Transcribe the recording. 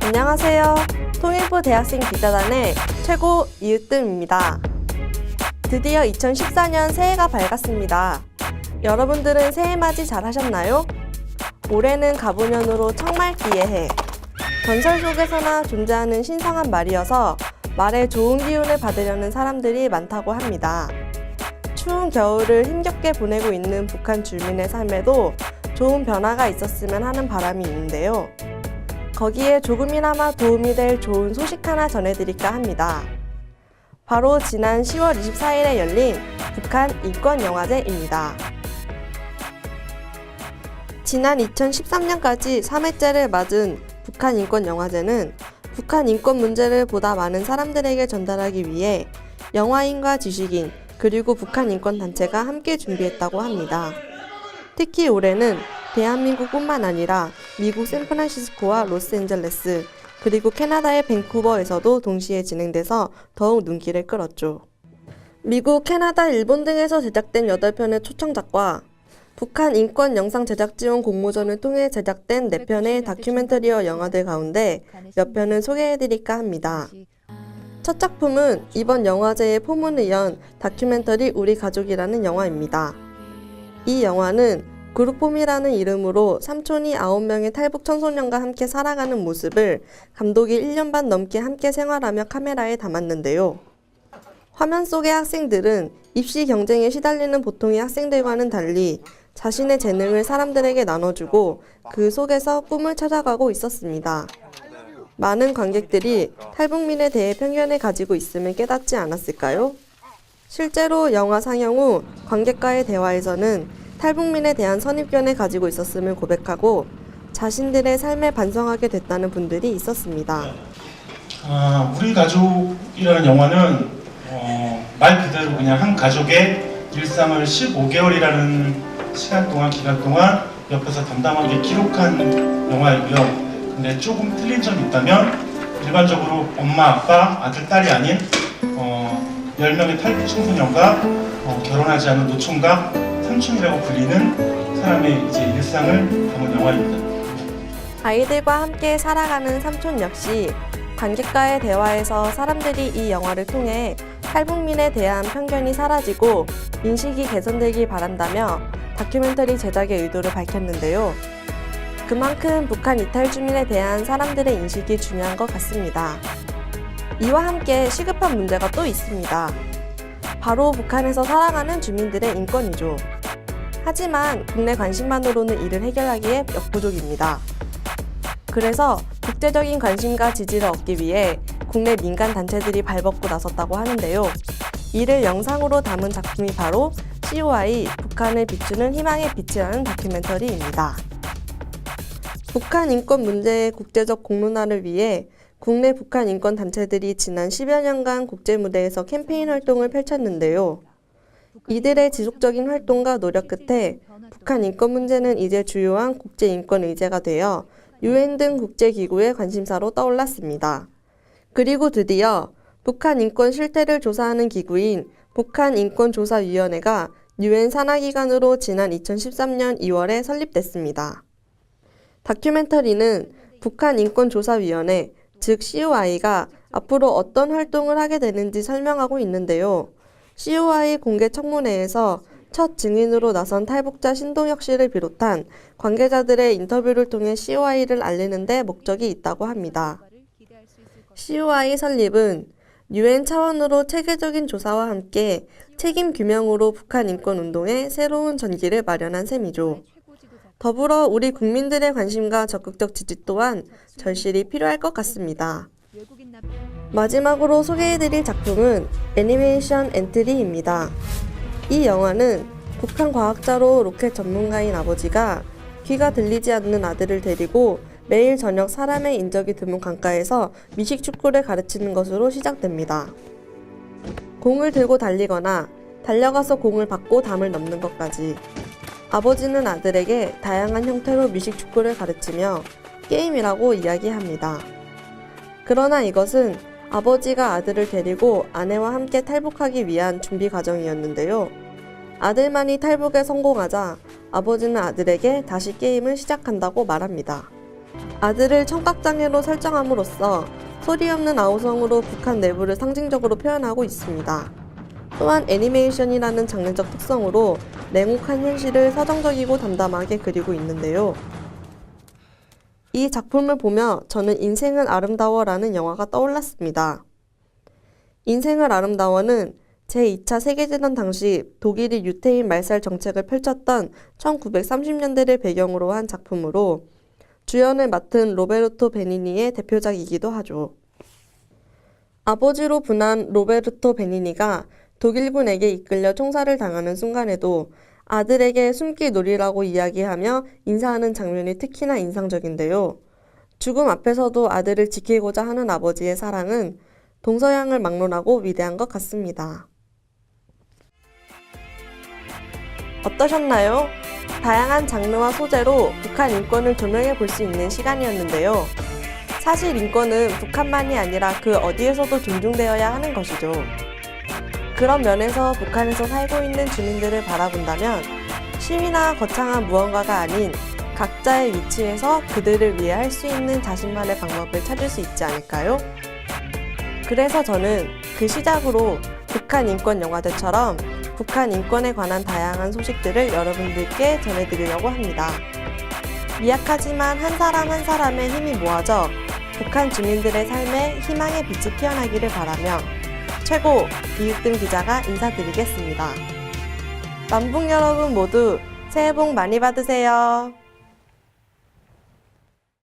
안녕하세요. 통일부 대학생 기자단의 최고 이으뜸입니다. 드디어 2014년 새해가 밝았습니다. 여러분들은 새해 맞이 잘 하셨나요? 올해는 갑오년으로 청말기의 해. 전설 속에서나 존재하는 신성한 말이어서 말에 좋은 기운을 받으려는 사람들이 많다고 합니다. 추운 겨울을 힘겹게 보내고 있는 북한 주민의 삶에도 좋은 변화가 있었으면 하는 바람이 있는데요. 거기에 조금이나마 도움이 될 좋은 소식 하나 전해드릴까 합니다. 바로 지난 10월 24일에 열린 북한 인권영화제입니다. 지난 2013년까지 3회째를 맞은 북한 인권영화제는 북한 인권 문제를 보다 많은 사람들에게 전달하기 위해 영화인과 지식인, 그리고 북한 인권단체가 함께 준비했다고 합니다. 특히 올해는 대한민국뿐만 아니라 미국 샌프란시스코와 로스앤젤레스, 그리고 캐나다의 밴쿠버에서도 동시에 진행돼서 더욱 눈길을 끌었죠. 미국, 캐나다, 일본 등에서 제작된 8편의 초청작과 북한 인권 영상 제작 지원 공모전을 통해 제작된 4편의 다큐멘터리어 영화들 가운데 몇 편을 소개해드릴까 합니다. 첫 작품은 이번 영화제의 포문을 연 다큐멘터리 우리 가족이라는 영화입니다. 이 영화는 그룹홈이라는 이름으로 삼촌이 9명의 탈북 청소년과 함께 살아가는 모습을 감독이 1년 반 넘게 함께 생활하며 카메라에 담았는데요. 화면 속의 학생들은 입시 경쟁에 시달리는 보통의 학생들과는 달리 자신의 재능을 사람들에게 나눠주고 그 속에서 꿈을 찾아가고 있었습니다. 많은 관객들이 탈북민에 대해 편견을 가지고 있음을 깨닫지 않았을까요? 실제로 영화 상영 후 관객과의 대화에서는 탈북민에 대한 선입견을 가지고 있었음을 고백하고 자신들의 삶에 반성하게 됐다는 분들이 있었습니다. 우리 가족이라는 영화는 말 그대로 그냥 한 가족의 일상을 15개월이라는 기간 동안 옆에서 담담하게 기록한 영화이고요. 근데 조금 틀린 점이 있다면 일반적으로 엄마, 아빠, 아들, 딸이 아닌 10명의 탈북 청소년과 결혼하지 않은 노총각, 삼촌이라고 불리는 사람의 이제 일상을 담은 영화입니다. 아이들과 함께 살아가는 삼촌 역시 관객과의 대화에서 사람들이 이 영화를 통해 탈북민에 대한 편견이 사라지고 인식이 개선되길 바란다며 다큐멘터리 제작의 의도를 밝혔는데요. 그만큼 북한 이탈 주민에 대한 사람들의 인식이 중요한 것 같습니다. 이와 함께 시급한 문제가 또 있습니다. 바로 북한에서 살아가는 주민들의 인권이죠. 하지만 국내 관심만으로는 이를 해결하기에 역부족입니다. 그래서 국제적인 관심과 지지를 얻기 위해 국내 민간 단체들이 발벗고 나섰다고 하는데요. 이를 영상으로 담은 작품이 바로 COI 북한을 비추는 희망의 빛이라는 다큐멘터리입니다. 북한 인권 문제의 국제적 공론화를 위해 국내 북한 인권 단체들이 지난 10여 년간 국제 무대에서 캠페인 활동을 펼쳤는데요. 이들의 지속적인 활동과 노력 끝에 북한 인권 문제는 이제 주요한 국제 인권 의제가 되어 UN 등 국제기구의 관심사로 떠올랐습니다. 그리고 드디어 북한 인권 실태를 조사하는 기구인 북한인권조사위원회가 UN 산하기관으로 지난 2013년 2월에 설립됐습니다. 다큐멘터리는 북한인권조사위원회, 즉 COI가 앞으로 어떤 활동을 하게 되는지 설명하고 있는데요. COI 공개 청문회에서 첫 증인으로 나선 탈북자 신동혁 씨를 비롯한 관계자들의 인터뷰를 통해 COI를 알리는 데 목적이 있다고 합니다. COI 설립은 UN 차원으로 체계적인 조사와 함께 책임 규명으로 북한 인권 운동에 새로운 전기를 마련한 셈이죠. 더불어 우리 국민들의 관심과 적극적 지지 또한 절실히 필요할 것 같습니다. 마지막으로 소개해드릴 작품은 애니메이션 엔트리입니다. 이 영화는 북한 과학자로 로켓 전문가인 아버지가 귀가 들리지 않는 아들을 데리고 매일 저녁 사람의 인적이 드문 강가에서 미식축구를 가르치는 것으로 시작됩니다. 공을 들고 달리거나 달려가서 공을 받고 담을 넘는 것까지 아버지는 아들에게 다양한 형태로 미식축구를 가르치며 게임이라고 이야기합니다. 그러나 이것은 아버지가 아들을 데리고 아내와 함께 탈북하기 위한 준비 과정이었는데요. 아들만이 탈북에 성공하자 아버지는 아들에게 다시 게임을 시작한다고 말합니다. 아들을 청각장애로 설정함으로써 소리 없는 아우성으로 북한 내부를 상징적으로 표현하고 있습니다. 또한 애니메이션이라는 장르적 특성으로 냉혹한 현실을 서정적이고 담담하게 그리고 있는데요. 이 작품을 보며 저는 인생은 아름다워라는 영화가 떠올랐습니다. 인생은 아름다워는 제2차 세계대전 당시 독일이 유태인 말살 정책을 펼쳤던 1930년대를 배경으로 한 작품으로 주연을 맡은 로베르토 베니니의 대표작이기도 하죠. 아버지로 분한 로베르토 베니니가 독일군에게 이끌려 총살을 당하는 순간에도 아들에게 숨기놀이라고 이야기하며 인사하는 장면이 특히나 인상적인데요. 죽음 앞에서도 아들을 지키고자 하는 아버지의 사랑은 동서양을 막론하고 위대한 것 같습니다. 어떠셨나요? 다양한 장르와 소재로 북한 인권을 조명해 볼 수 있는 시간이었는데요. 사실 인권은 북한만이 아니라 그 어디에서도 존중되어야 하는 것이죠. 그런 면에서 북한에서 살고 있는 주민들을 바라본다면 심이나 거창한 무언가가 아닌 각자의 위치에서 그들을 위해 할 수 있는 자신만의 방법을 찾을 수 있지 않을까요? 그래서 저는 그 시작으로 북한 인권 영화제처럼 북한 인권에 관한 다양한 소식들을 여러분들께 전해드리려고 합니다. 미약하지만 한 사람 한 사람의 힘이 모아져 북한 주민들의 삶에 희망의 빛이 피어나기를 바라며 최고 이육등 기자가 인사드리겠습니다. 남북 여러분 모두 새해 복 많이 받으세요.